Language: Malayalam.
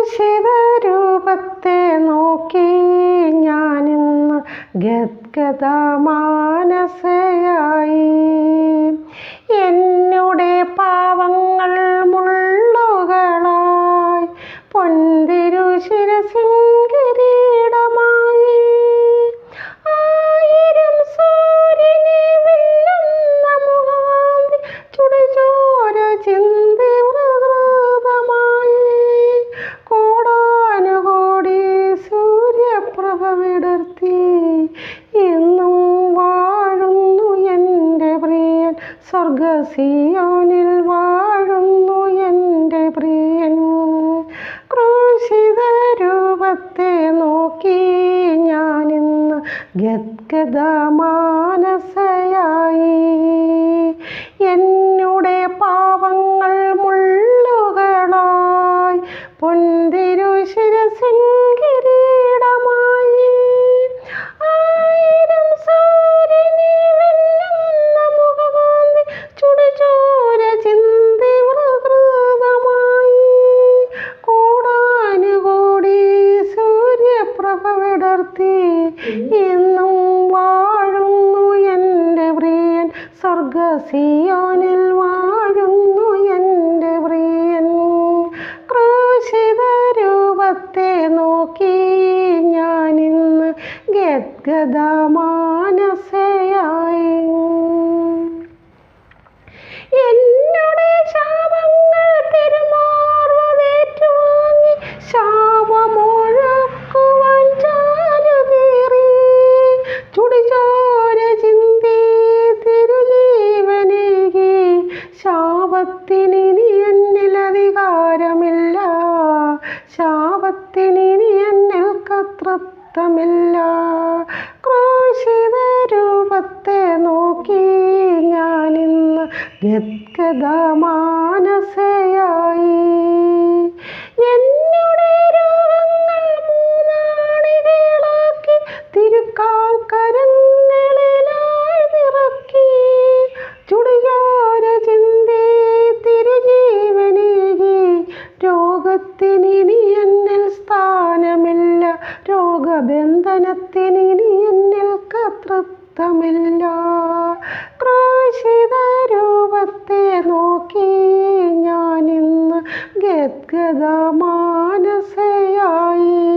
ക്രൂശിത രൂപത്തെ നോക്കി ഞാനിന്ന് ഗദ്ഗദ മാനസയായി. എന്നുടെ പാവങ്ങൾ മുള്ളുകളായി പൊന്തിരു ശിരസിൻ കിരീടമായി. ആയിരം സൂര്യനെ വെല്ലുന്ന മുഖാന്തി ചുടുചോര ചിന്തി പ്രകൃതമായി. കോടാനുകോടി സൂര്യപ്രഭ വിടർത്തി എന്നും വാഴുന്നു എൻ്റെ പ്രിയൻ. സ്വർഗസിയോനിൽ വാഴുന്നു എൻ്റെ പ്രിയൻ. ക്രൂശിത രൂപത്തെ നോക്കി ഞാനിന്ന് ഗദ്ഗദ മാനസയായി. എന്നുടെ പാവങ്ങൾ മുള്ളുകളായി പൊന്തിരു ശിരസിൻ കിരീടമായി. ആയിരം സൂര്യനെ വെല്ലുന്ന മുഖകാന്തി ചുടുചോര ചിന്തി പ്രകൃതമായി. കോടാനുകോടി സൂര്യപ്രഭ വിടർത്തി എന്നും വാഴുന്നു എൻ്റെ പ്രിയൻ. സ്വർഗസിയോനിൽ വാഴുന്നു എൻ്റെ പ്രിയൻ. ക്രൂശിത രൂപത്തെ നോക്കി ഞാനിന്ന് ഗദ്ഗദ മാനസയായി. എന്നുടെ ശാപങ്ങൾ തിരുമാർവതേറ്റുവാങ്ങി ശാപമൊഴുക്കുവാൻ ചാരുകീറി. ചുടുചോര ചിന്തി തിരുജീവനേകി. ശാപത്തിനിനി എന്നിൽ അധികാരമില്ല. ശാപത്തിനിനി എന്നിൽ കർത്തൃത്വമില്ല. ക്രൂശിത രൂപത്തെ നോക്കി ഞാനിന്ന് ഗദ്ഗദ മാനസയായി. എന്നുടെ രോഗങ്ങൾ മൂന്നാണികളാക്കി തിരുക്കാൽ കരങ്ങളിലായി നിറക്കി. ചുടുചോര ചിന്തി തിരുജീവനേകി. രോഗത്തിനിനി എന്നിൽ സ്ഥാനമില്ല. രോഗബന്ധനത്തിനിനി എന്നിൽ കർത്തൃത്വമില്ല. ക്രൂശിത രൂപത്തെ നോക്കി ഞാനിന്ന് ഗദ്ഗദ മാനസയായി.